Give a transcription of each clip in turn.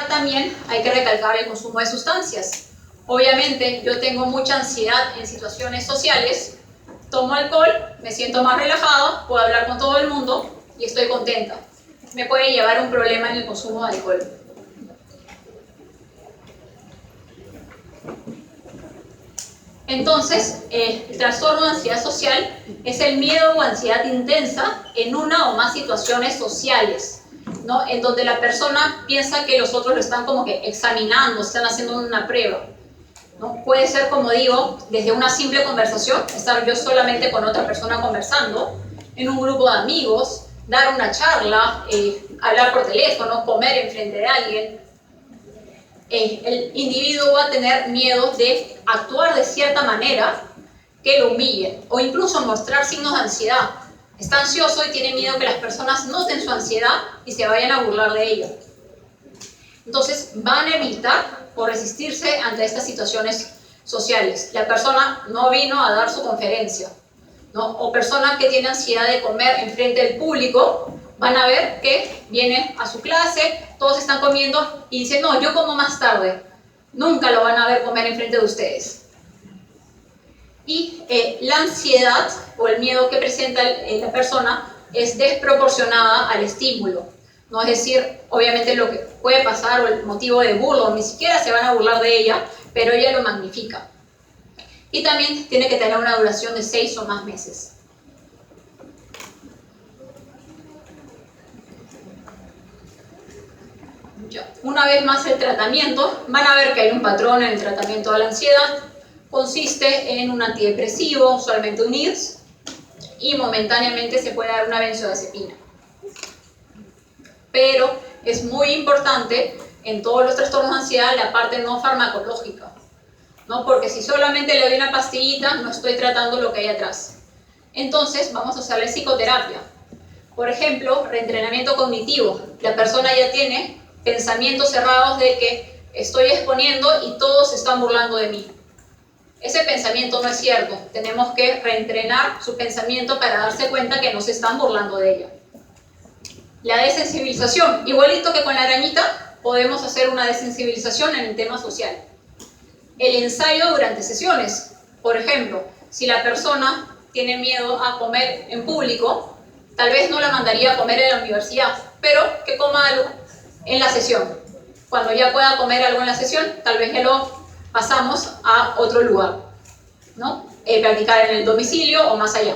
Acá también hay que recalcar el consumo de sustancias. Obviamente, yo tengo mucha ansiedad en situaciones sociales, tomo alcohol, me siento más relajada, puedo hablar con todo el mundo y estoy contenta. Me puede llevar a un problema en el consumo de alcohol. Entonces, el trastorno de ansiedad social es el miedo o ansiedad intensa en una o más situaciones sociales, ¿no? En donde la persona piensa que los otros lo están como que examinando, están haciendo una prueba, ¿no? Puede ser, como digo, desde una simple conversación, estar yo solamente con otra persona conversando, en un grupo de amigos, dar una charla, hablar por teléfono, comer enfrente de alguien. El individuo va a tener miedo de actuar de cierta manera que lo humille o incluso mostrar signos de ansiedad. Está ansioso y tiene miedo que las personas noten su ansiedad y se vayan a burlar de ella. Entonces van a evitar o resistirse ante estas situaciones sociales. La persona no vino a dar su conferencia, ¿no? O persona que tiene ansiedad de comer enfrente del público, van a ver que viene a su clase, todos están comiendo y dicen, no, yo como más tarde. Nunca lo van a ver comer enfrente de ustedes. Y la ansiedad o el miedo que presenta la persona es desproporcionada al estímulo, ¿no? Es decir, obviamente lo que puede pasar o el motivo de burla, ni siquiera se van a burlar de ella, pero ella lo magnifica. Y también tiene que tener una duración de 6 o más meses. Una vez más el tratamiento, van a ver que hay un patrón en el tratamiento de la ansiedad. Consiste en un antidepresivo, usualmente un IRS, y momentáneamente se puede dar una benzodiazepina. Pero es muy importante en todos los trastornos de ansiedad la parte no farmacológica, ¿no? Porque si solamente le doy una pastillita, no estoy tratando lo que hay atrás. Entonces vamos a hacerle psicoterapia. Por ejemplo, reentrenamiento cognitivo. La persona ya tiene pensamientos cerrados de que estoy exponiendo y todos se están burlando de mí. Ese pensamiento no es cierto. Tenemos que reentrenar su pensamiento para darse cuenta que no se están burlando de ella. La desensibilización. Igualito que con la arañita, podemos hacer una desensibilización en el tema social. El ensayo durante sesiones. Por ejemplo, si la persona tiene miedo a comer en público, tal vez no la mandaría a comer en la universidad, pero que coma algo en la sesión. Cuando ya pueda comer algo en la sesión, tal vez ya lo pasamos a otro lugar, ¿no? Practicar en el domicilio o más allá.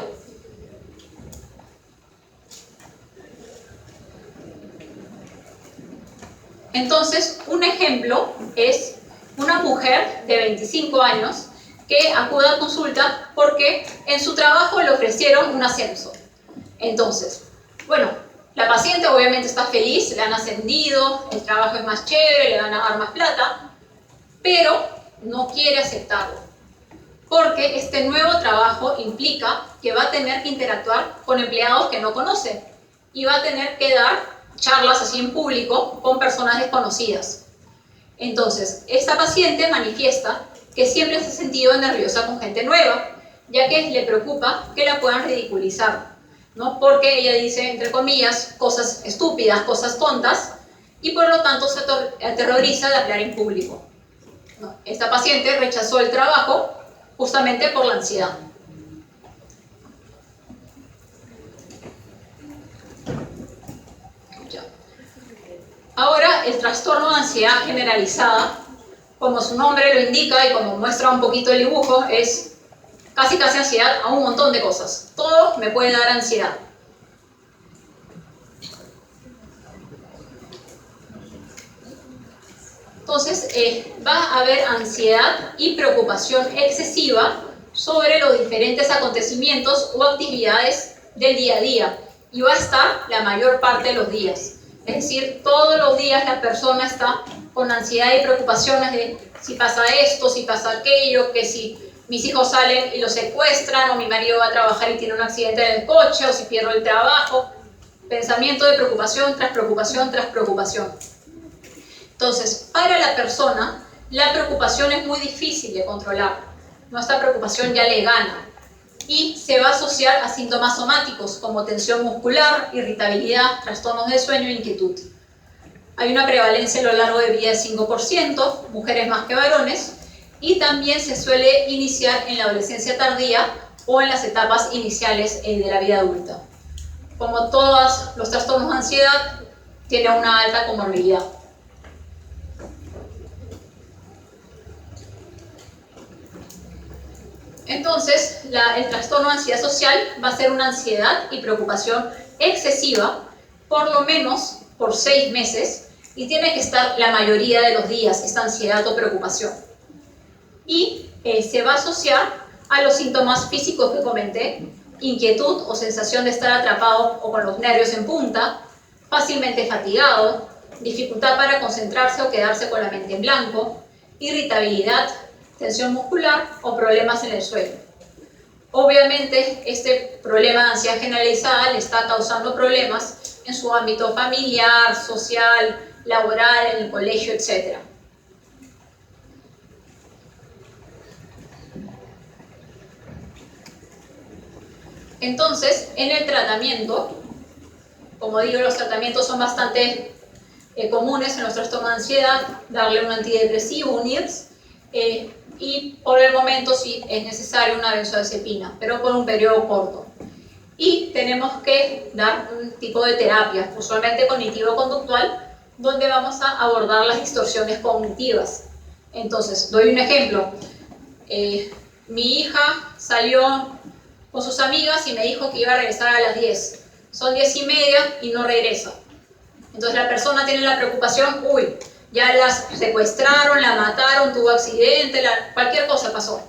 Entonces, un ejemplo es una mujer de 25 años que acude a consulta porque en su trabajo le ofrecieron un ascenso. Entonces, bueno, la paciente obviamente está feliz, le han ascendido, el trabajo es más chévere, le van a dar más plata, pero no quiere aceptarlo, porque este nuevo trabajo implica que va a tener que interactuar con empleados que no conoce y va a tener que dar charlas así en público con personas desconocidas. Entonces, esta paciente manifiesta que siempre se ha sentido nerviosa con gente nueva, ya que le preocupa que la puedan ridiculizar, ¿no? Porque ella dice, entre comillas, cosas estúpidas, cosas tontas, y por lo tanto se aterroriza de hablar en público. ¿No? Esta paciente rechazó el trabajo justamente por la ansiedad. Ahora, el trastorno de ansiedad generalizada, como su nombre lo indica y como muestra un poquito el dibujo, es casi ansiedad a un montón de cosas. Todo me puede dar ansiedad. Entonces, va a haber ansiedad y preocupación excesiva sobre los diferentes acontecimientos o actividades del día a día. Y va a estar la mayor parte de los días. Es decir, todos los días la persona está con ansiedad y preocupaciones de si pasa esto, si pasa aquello, que si mis hijos salen y los secuestran, o mi marido va a trabajar y tiene un accidente en el coche, o si pierdo el trabajo. Pensamiento de preocupación tras preocupación tras preocupación. Entonces, para la persona, la preocupación es muy difícil de controlar. Nuestra preocupación ya le gana. Y se va a asociar a síntomas somáticos como tensión muscular, irritabilidad, trastornos de sueño e inquietud. Hay una prevalencia a lo largo de vida de 5%, mujeres más que varones, y también se suele iniciar en la adolescencia tardía o en las etapas iniciales de la vida adulta. Como todos los trastornos de ansiedad, tiene una alta comorbilidad. Entonces, el trastorno de ansiedad social va a ser una ansiedad y preocupación excesiva, por lo menos por 6 meses, y tiene que estar la mayoría de los días esta ansiedad o preocupación. Y se va a asociar a los síntomas físicos que comenté: inquietud o sensación de estar atrapado o con los nervios en punta, fácilmente fatigado, dificultad para concentrarse o quedarse con la mente en blanco, irritabilidad, tensión muscular o problemas en el sueño. Obviamente, este problema de ansiedad generalizada le está causando problemas en su ámbito familiar, social, laboral, en el colegio, etc. Entonces, en el tratamiento, como digo, los tratamientos son bastante comunes en los trastornos de ansiedad: darle un antidepresivo, un IRS, y por el momento sí es necesario una benzodiazepina, pero por un periodo corto. Y tenemos que dar un tipo de terapia, usualmente cognitivo-conductual, donde vamos a abordar las distorsiones cognitivas. Entonces, doy un ejemplo. Mi hija salió con sus amigas y me dijo que iba a regresar a las 10. Son 10:30 y no regresa. Entonces la persona tiene la preocupación: uy, ya las secuestraron, la mataron, tuvo accidente, cualquier cosa pasó.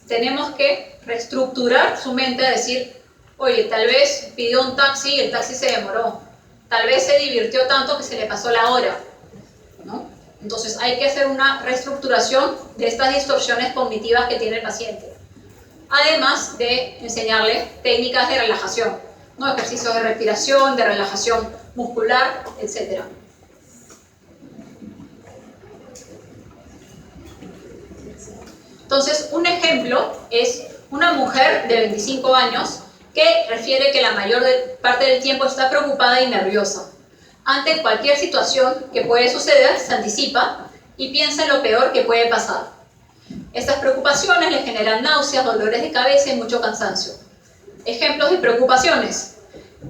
Tenemos que reestructurar su mente a decir: oye, tal vez pidió un taxi y el taxi se demoró. Tal vez se divirtió tanto que se le pasó la hora, ¿no? Entonces hay que hacer una reestructuración de estas distorsiones cognitivas que tiene el paciente. Además de enseñarle técnicas de relajación, ¿no? Ejercicios de respiración, de relajación muscular, etc. Entonces, un ejemplo es una mujer de 25 años que refiere que la mayor parte del tiempo está preocupada y nerviosa. Ante cualquier situación que puede suceder, se anticipa y piensa en lo peor que puede pasar. Estas preocupaciones le generan náuseas, dolores de cabeza y mucho cansancio. Ejemplos de preocupaciones: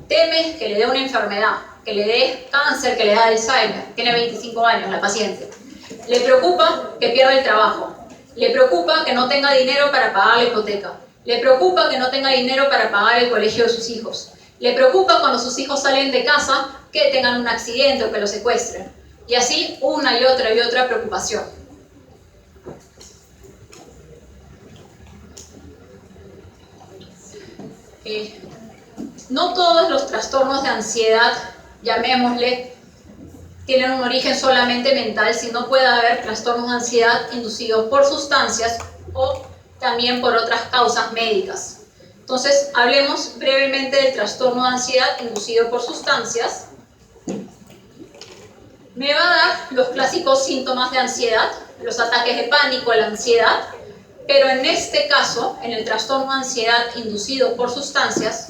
teme que le dé una enfermedad, que le dé cáncer, que le dé Alzheimer. Tiene 25 años la paciente. Le preocupa que pierda el trabajo. Le preocupa que no tenga dinero para pagar la hipoteca. Le preocupa que no tenga dinero para pagar el colegio de sus hijos. Le preocupa cuando sus hijos salen de casa que tengan un accidente o que los secuestren. Y así una y otra preocupación. No todos los trastornos de ansiedad, llamémosle, tienen un origen solamente mental, sino puede haber trastornos de ansiedad inducidos por sustancias o también por otras causas médicas. Entonces, hablemos brevemente del trastorno de ansiedad inducido por sustancias. Me va a dar los clásicos síntomas de ansiedad, los ataques de pánico, la ansiedad, pero en este caso, en el trastorno de ansiedad inducido por sustancias,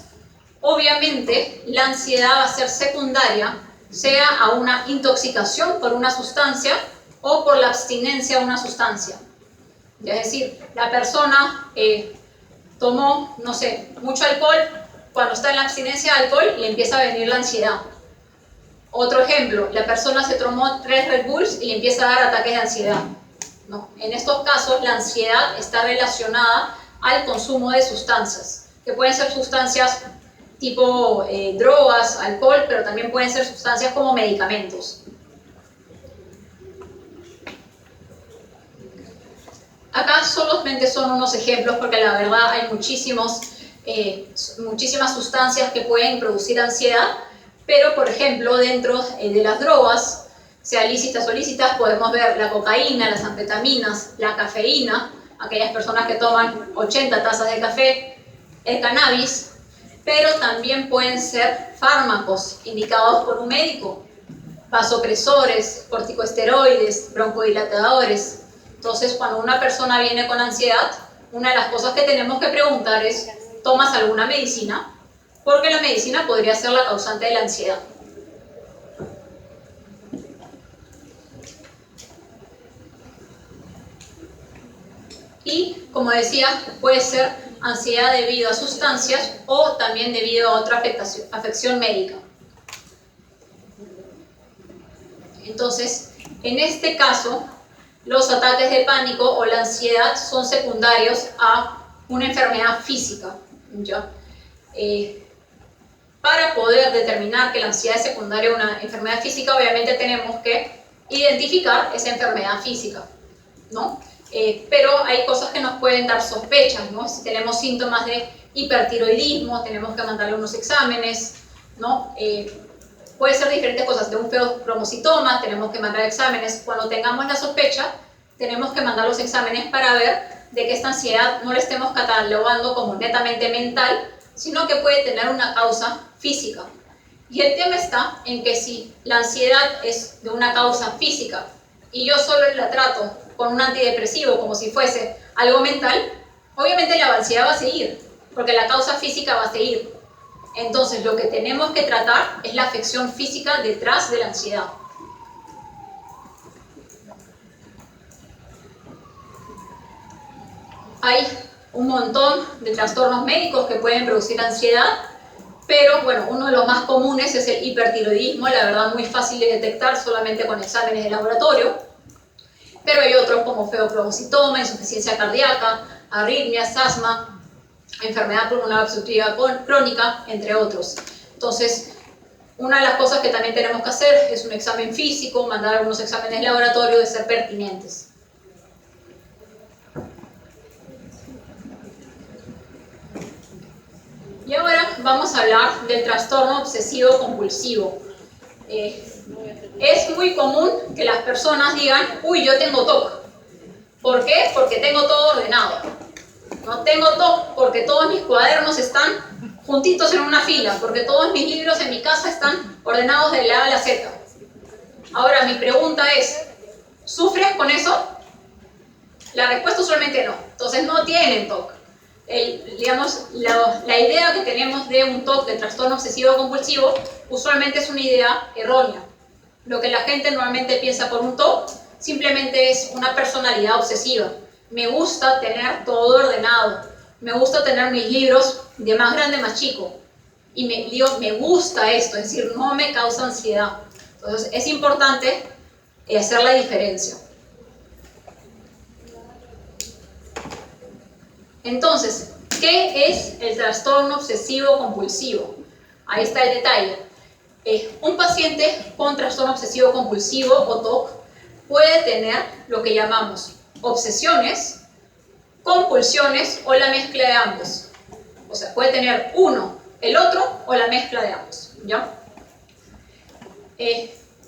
obviamente la ansiedad va a ser secundaria, sea a una intoxicación por una sustancia o por la abstinencia a una sustancia. Es decir, la persona tomó, no sé, mucho alcohol, cuando está en la abstinencia de alcohol le empieza a venir la ansiedad. Otro ejemplo, la persona se tomó 3 Red Bulls y le empieza a dar ataques de ansiedad, ¿no? En estos casos, la ansiedad está relacionada al consumo de sustancias, que pueden ser sustancias tipo drogas, alcohol, pero también pueden ser sustancias como medicamentos. Acá solamente son unos ejemplos porque la verdad hay muchísimas sustancias que pueden producir ansiedad, pero por ejemplo dentro de las drogas, sea lícitas o ilícitas, podemos ver la cocaína, las anfetaminas, la cafeína, aquellas personas que toman 80 tazas de café, el cannabis, pero también pueden ser fármacos indicados por un médico, vasopresores, corticosteroides, broncodilatadores. Entonces, cuando una persona viene con ansiedad, una de las cosas que tenemos que preguntar es: ¿tomas alguna medicina? Porque la medicina podría ser la causante de la ansiedad. Y, como decía, puede ser ansiedad debido a sustancias o también debido a otra afección médica. Entonces, en este caso, los ataques de pánico o la ansiedad son secundarios a una enfermedad física, ¿ya? Para poder determinar que la ansiedad es secundaria a una enfermedad física, obviamente tenemos que identificar esa enfermedad física, ¿no? Pero hay cosas que nos pueden dar sospechas, ¿no? Si tenemos síntomas de hipertiroidismo, tenemos que mandarle unos exámenes, ¿no? Puede ser diferentes cosas, de un feocromocitoma, tenemos que mandar exámenes. Cuando tengamos la sospecha, tenemos que mandar los exámenes para ver de que esta ansiedad no la estemos catalogando como netamente mental, sino que puede tener una causa física. Y el tema está en que si la ansiedad es de una causa física y yo solo la trato con un antidepresivo como si fuese algo mental, obviamente la ansiedad va a seguir, porque la causa física va a seguir. Entonces lo que tenemos que tratar es la afección física detrás de la ansiedad. Hay un montón de trastornos médicos que pueden producir ansiedad, pero bueno, uno de los más comunes es el hipertiroidismo, la verdad muy fácil de detectar solamente con exámenes de laboratorio, pero hay otros como feocromocitoma, insuficiencia cardíaca, arritmias, asma, enfermedad pulmonar obstructiva crónica, entre otros. Entonces, una de las cosas que también tenemos que hacer es un examen físico, mandar algunos exámenes de laboratorio de ser pertinentes. Y ahora vamos a hablar del trastorno obsesivo compulsivo. Es muy común que las personas digan, uy, yo tengo TOC. ¿Por qué? Porque tengo todo ordenado. No tengo TOC porque todos mis cuadernos están juntitos en una fila, porque todos mis libros en mi casa están ordenados de la A a la Z. Ahora, mi pregunta es, ¿sufres con eso? La respuesta usualmente no. Entonces no tienen TOC. Digamos, la idea que tenemos de un TOC, de trastorno obsesivo compulsivo, usualmente es una idea errónea. Lo que la gente normalmente piensa por un TOC simplemente es una personalidad obsesiva. Me gusta tener todo ordenado, me gusta tener mis libros de más grande a más chico. Y me gusta esto, es decir, no me causa ansiedad. Entonces es importante hacer la diferencia. Entonces, ¿qué es el trastorno obsesivo compulsivo? Ahí está el detalle. Un paciente con trastorno obsesivo compulsivo o TOC puede tener lo que llamamos obsesiones, compulsiones o la mezcla de ambos. O sea, puede tener uno, el otro o la mezcla de ambos, ¿ya?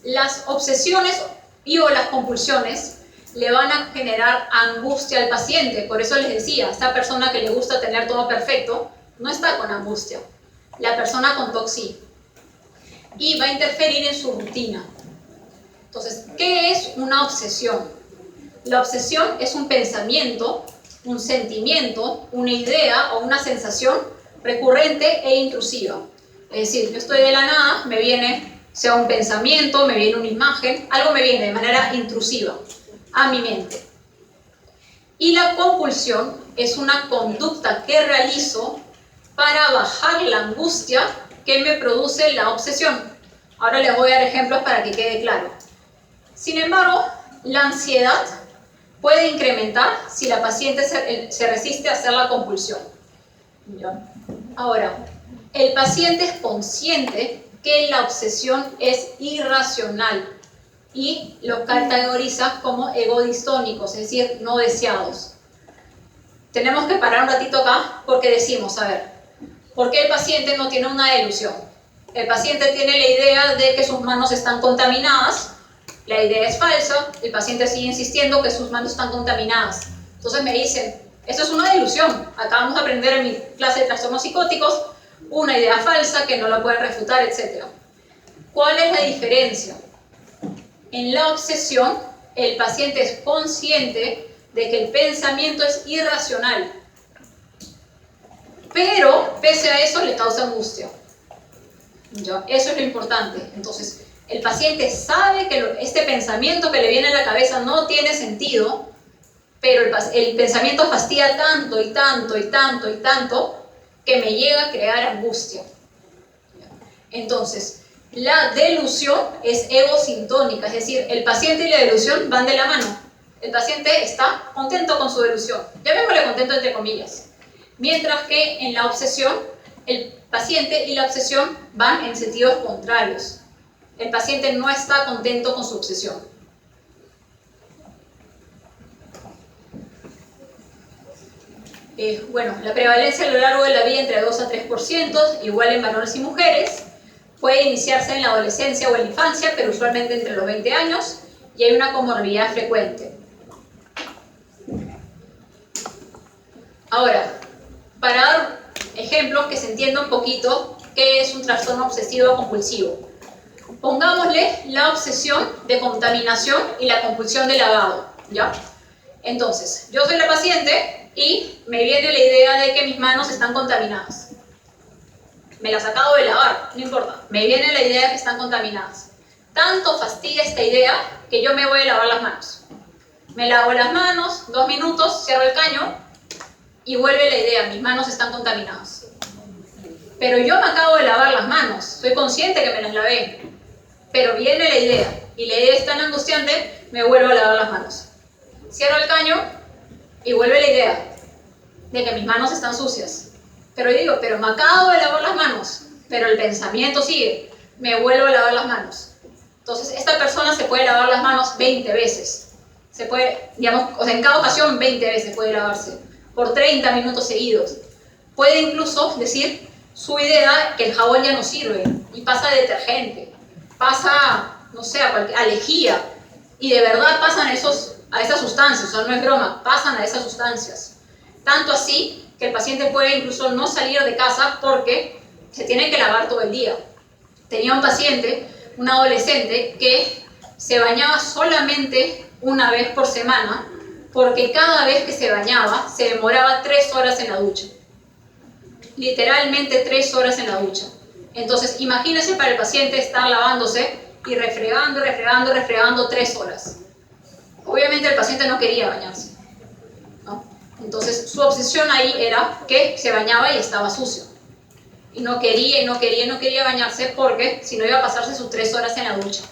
Las obsesiones y o las compulsiones le van a generar angustia al paciente. Por eso les decía, esta persona que le gusta tener todo perfecto no está con angustia. La persona con TOC sí. Y va a interferir en su rutina. Entonces, ¿qué es una obsesión? La obsesión es un pensamiento, un sentimiento, una idea o una sensación recurrente e intrusiva. Es decir, yo estoy de la nada, me viene, sea un pensamiento, me viene una imagen, algo me viene de manera intrusiva a mi mente. Y la compulsión es una conducta que realizo para bajar la angustia que me produce la obsesión. Ahora les voy a dar ejemplos para que quede claro. Sin embargo, la ansiedad puede incrementar si la paciente se resiste a hacer la compulsión. ¿Ya? Ahora, el paciente es consciente que la obsesión es irracional y lo categoriza como egodistónicos, es decir, no deseados. Tenemos que parar un ratito acá porque decimos, a ver, ¿por qué el paciente no tiene una delusión? El paciente tiene la idea de que sus manos están contaminadas, la idea es falsa, el paciente sigue insistiendo que sus manos están contaminadas. Entonces me dicen, esto es una delusión, acabamos de aprender en mi clase de trastornos psicóticos, una idea falsa que no la pueden refutar, etc. ¿Cuál es la diferencia? En la obsesión, el paciente es consciente de que el pensamiento es irracional, pero pese a eso le causa angustia. ¿Ya? Eso es lo importante. Entonces, el paciente sabe que este pensamiento que le viene a la cabeza no tiene sentido, pero el pensamiento fastidia tanto y tanto y tanto y tanto que me llega a crear angustia. Entonces, la delusión es egosintónica, es decir, el paciente y la delusión van de la mano. El paciente está contento con su delusión, llamémosle contento entre comillas, mientras que en la obsesión, el paciente y la obsesión van en sentidos contrarios. El paciente no está contento con su obsesión. Bueno, la prevalencia a lo largo de la vida entre 2 a 3%, igual en varones y mujeres. Puede iniciarse en la adolescencia o en la infancia, pero usualmente entre los 20 años, y hay una comorbilidad frecuente. Ahora, para dar ejemplos que se entienda un poquito qué es un trastorno obsesivo compulsivo. Pongámosle la obsesión de contaminación y la compulsión de lavado, ¿ya? Entonces, yo soy la paciente y me viene la idea de que mis manos están contaminadas. Me las acabo de lavar, no importa. Me viene la idea de que están contaminadas. Tanto fastidia esta idea que yo me voy a lavar las manos. Me lavo las manos, 2 minutos, cierro el caño y vuelve la idea, mis manos están contaminadas. Pero yo me acabo de lavar las manos, soy consciente que me las lavé. Pero viene la idea y la idea es tan angustiante, me vuelvo a lavar las manos. Cierro el caño y vuelve la idea de que mis manos están sucias. Pero digo, pero me acabo de lavar las manos, pero el pensamiento sigue, me vuelvo a lavar las manos. Entonces, esta persona se puede lavar las manos 20 veces. Se puede, digamos, o sea, en cada ocasión 20 veces puede lavarse, por 30 minutos seguidos. Puede incluso decir su idea que el jabón ya no sirve y pasa a detergente, pasa, no sé, a lejía, y de verdad pasan a esas sustancias, o sea, no es broma, pasan a esas sustancias. Tanto así que el paciente puede incluso no salir de casa porque se tiene que lavar todo el día. Tenía un paciente, un adolescente, que se bañaba solamente una vez por semana porque cada vez que se bañaba se demoraba 3 horas en la ducha. Literalmente 3 horas en la ducha. Entonces, imagínense para el paciente estar lavándose y refregando 3 horas. Obviamente el paciente no quería bañarse, ¿no? Entonces, su obsesión ahí era que se bañaba y estaba sucio. Y no quería bañarse porque si no iba a pasarse sus 3 horas en la ducha.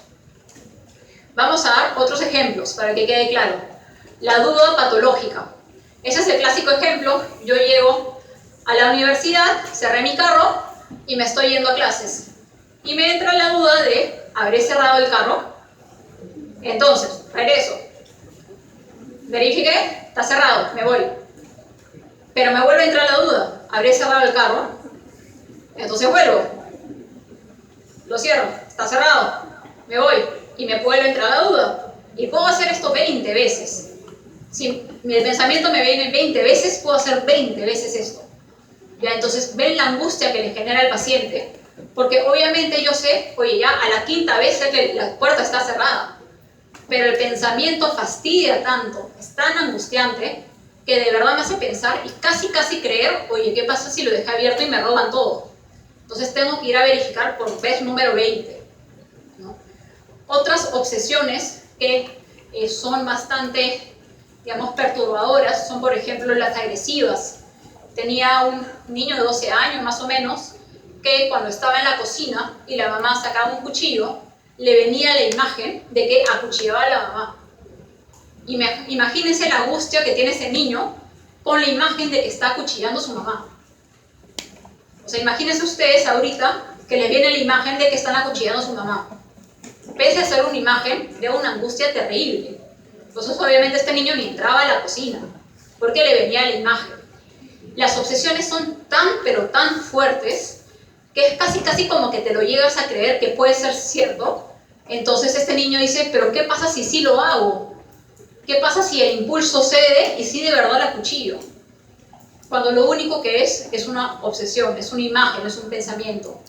Vamos a dar otros ejemplos para que quede claro. La duda patológica. Ese es el clásico ejemplo. Yo llego a la universidad, cerré mi carro y me estoy yendo a clases. Y me entra la duda de, ¿habré cerrado el carro? Entonces, regreso. Verifiqué, está cerrado, me voy. Pero me vuelve a entrar la duda, ¿habré cerrado el carro? Entonces vuelvo. Lo cierro, está cerrado, me voy. Y me vuelve a entrar la duda. Y puedo hacer esto 20 veces. Si mi pensamiento me viene 20 veces, puedo hacer 20 veces esto. ¿Ya? Entonces, ven la angustia que le genera al paciente. Porque obviamente yo sé, oye, ya a la 5ª vez sé que la puerta está cerrada. Pero el pensamiento fastidia tanto, es tan angustiante, que de verdad me hace pensar y casi creer, oye, ¿qué pasa si lo dejé abierto y me roban todo? Entonces tengo que ir a verificar por vez número 20. ¿No? Otras obsesiones que son bastante, digamos, perturbadoras son, por ejemplo, las agresivas. Tenía un niño de 12 años más o menos que cuando estaba en la cocina y la mamá sacaba un cuchillo, le venía la imagen de que acuchillaba a la mamá. Imagínense la angustia que tiene ese niño con la imagen de que está acuchillando a su mamá. O sea, imagínense ustedes ahorita que les viene la imagen de que están acuchillando a su mamá. Pese a ser una imagen de una angustia terrible. Entonces, obviamente, este niño ni entraba a la cocina porque le venía la imagen. Las obsesiones son tan, pero tan fuertes que es casi como que te lo llegas a creer que puede ser cierto. Entonces este niño dice, pero ¿qué pasa si sí lo hago? ¿Qué pasa si el impulso cede y sí de verdad la cuchillo? Cuando lo único que es una obsesión, es una imagen, es un pensamiento,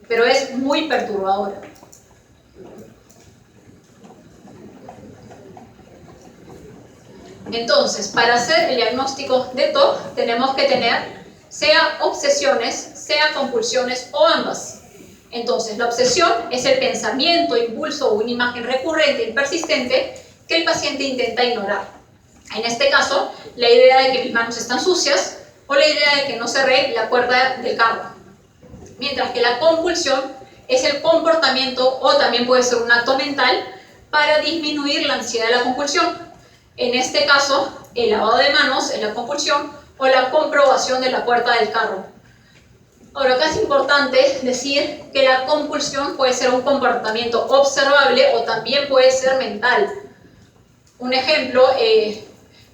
pero es muy perturbadora. Entonces, para hacer el diagnóstico de TOC tenemos que tener sea obsesiones, sea compulsiones o ambas. Entonces, la obsesión es el pensamiento, impulso o una imagen recurrente y persistente que el paciente intenta ignorar. En este caso, la idea de que mis manos están sucias o la idea de que no cerré la puerta del carro. Mientras que la compulsión es el comportamiento o también puede ser un acto mental para disminuir la ansiedad de la compulsión. En este caso, el lavado de manos es la compulsión o la comprobación de la puerta del carro. Ahora, acá es importante decir que la compulsión puede ser un comportamiento observable o también puede ser mental. Un ejemplo,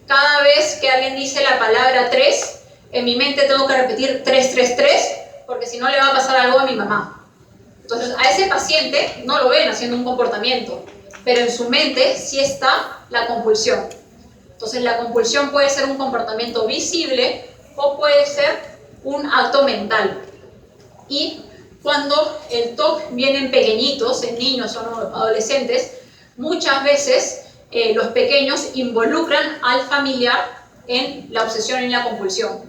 cada vez que alguien dice la palabra 3, en mi mente tengo que repetir 3, 3, 3, porque si no le va a pasar algo a mi mamá. Entonces, a ese paciente no lo ven haciendo un comportamiento, pero en su mente sí está la compulsión. Entonces, la compulsión puede ser un comportamiento visible o puede ser un acto mental. Y cuando el TOC viene en pequeñitos, en niños o adolescentes, muchas veces los pequeños involucran al familiar en la obsesión y la compulsión.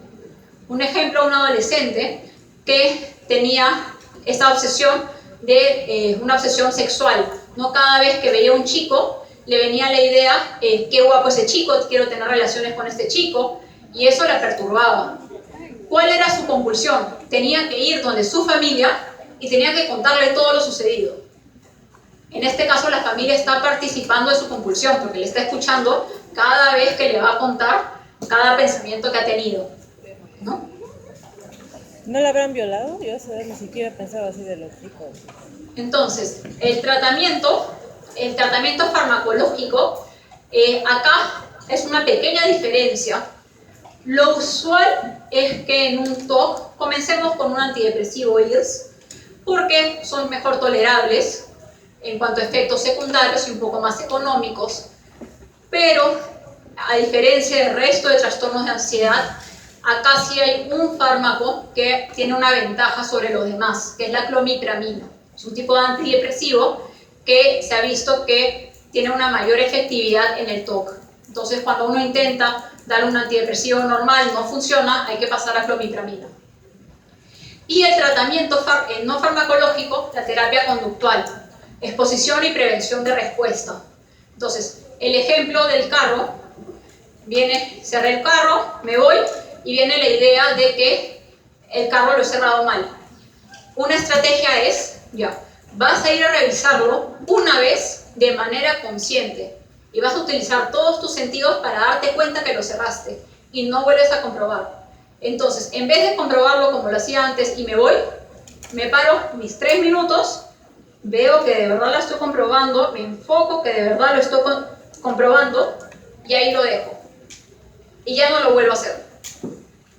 Un ejemplo, un adolescente que tenía esta obsesión de una obsesión sexual. No cada vez que veía a un chico le venía la idea, qué guapo ese chico, quiero tener relaciones con este chico, y eso la perturbaba. ¿Cuál era su compulsión? Tenía que ir donde su familia y tenía que contarle todo lo sucedido. En este caso, la familia está participando de su compulsión porque le está escuchando cada vez que le va a contar cada pensamiento que ha tenido, ¿no? ¿No la habrán violado? Yo ni siquiera pensaba así de los chicos. Entonces, el tratamiento farmacológico, acá es una pequeña diferencia. Lo usual es que en un TOC comencemos con un antidepresivo IRS porque son mejor tolerables en cuanto a efectos secundarios y un poco más económicos, pero a diferencia del resto de trastornos de ansiedad, acá sí hay un fármaco que tiene una ventaja sobre los demás, que es la clomipramina. Es un tipo de antidepresivo que se ha visto que tiene una mayor efectividad en el TOC. Entonces, cuando uno intenta dar un antidepresivo normal y no funciona, hay que pasar a clomipramina. Y el tratamiento no farmacológico, la terapia conductual, exposición y prevención de respuesta. Entonces, el ejemplo del carro, cerré el carro, me voy y viene la idea de que el carro lo he cerrado mal. Una estrategia es, vas a ir a revisarlo una vez de manera consciente y vas a utilizar todos tus sentidos para darte cuenta que lo cerraste y no vuelves a comprobar. Entonces, en vez de comprobarlo como lo hacía antes y me voy, me paro mis 3 minutos, veo que de verdad lo estoy comprobando, me enfoco que de verdad lo estoy comprobando y ahí lo dejo. Y ya no lo vuelvo a hacer.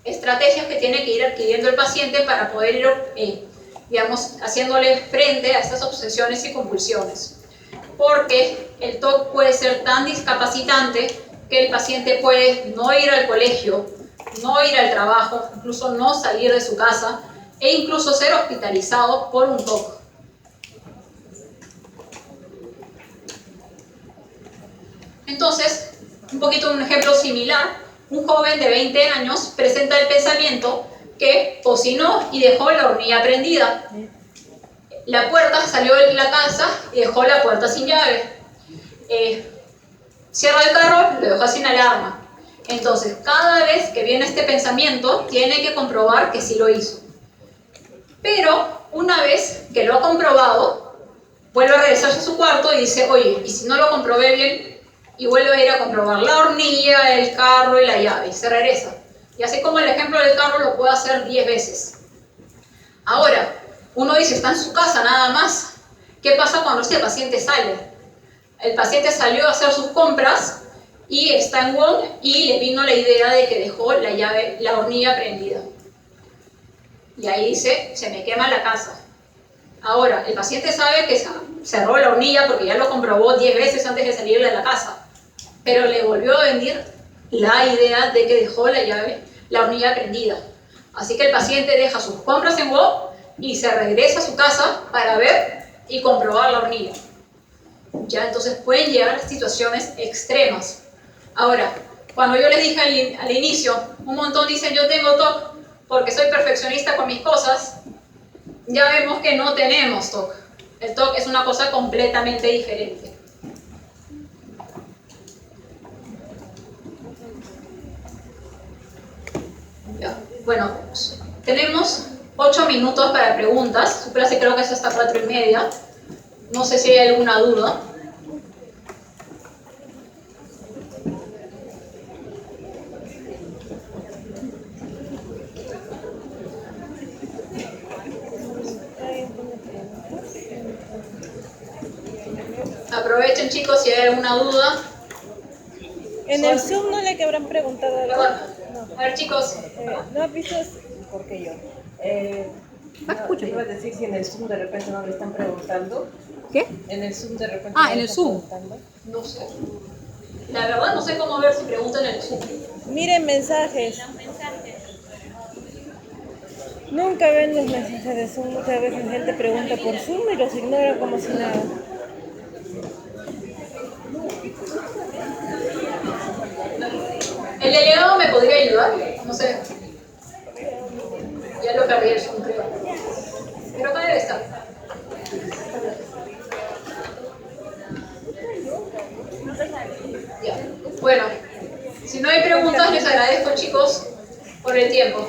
Estrategias que tiene que ir adquiriendo el paciente para poder ir, haciéndole frente a estas obsesiones y compulsiones. Porque el TOC puede ser tan discapacitante que el paciente puede no ir al colegio, no ir al trabajo, incluso no salir de su casa e incluso ser hospitalizado por un TOC. Entonces, un poquito un ejemplo similar, un joven de 20 años presenta el pensamiento que cocinó y dejó la hornilla prendida. La puerta salió de la casa y dejó la puerta sin llave. Cierra el carro, lo dejó sin alarma. Entonces, cada vez que viene este pensamiento, tiene que comprobar que sí lo hizo. Pero, una vez que lo ha comprobado, vuelve a regresarse a su cuarto y dice, oye, ¿y si no lo comprobé bien? Y vuelve a ir a comprobar la hornilla, el carro y la llave, y se regresa. Y así como el ejemplo del carro lo puede hacer 10 veces. Ahora, uno dice, está en su casa nada más. ¿Qué pasa cuando este paciente sale? El paciente salió a hacer sus compras y está en WOM y le vino la idea de que dejó la llave, la hornilla prendida. Y ahí dice, se me quema la casa. Ahora, el paciente sabe que cerró la hornilla porque ya lo comprobó 10 veces antes de salir de la casa, pero le volvió a venir la idea de que dejó la llave, la hornilla prendida. Así que el paciente deja sus compras en WOM y se regresa a su casa para ver y comprobar la hornilla. Ya, entonces pueden llegar a situaciones extremas. Ahora, cuando yo les dije al inicio, un montón dicen yo tengo TOC porque soy perfeccionista con mis cosas, ya vemos que no tenemos TOC. El TOC es una cosa completamente diferente. Bueno, tenemos 8 minutos para preguntas. Su clase creo que es hasta 4:30. No sé si hay alguna duda. Aprovechen, chicos, si hay alguna duda. En el Zoom no le que habrán preguntado algo. Perdón. No. A ver, chicos. ¿No has visto? ¿Por qué yo? No, iba a decir si en el Zoom de repente no le están preguntando. ¿Qué? En el Zoom de repente Ah, no en le el están Zoom. preguntando. No sé. La verdad no sé cómo ver si preguntan en el Zoom. Miren mensajes. Nunca ven los mensajes de Zoom. Muchas veces gente pregunta por Zoom y los ignora como si nada. ¿El delegado me podría ayudar? No sé. Ya lo perdí el Zoom, creo. Pero acá debe estar. Ya. Bueno, si no hay preguntas, les agradezco, chicos, por el tiempo.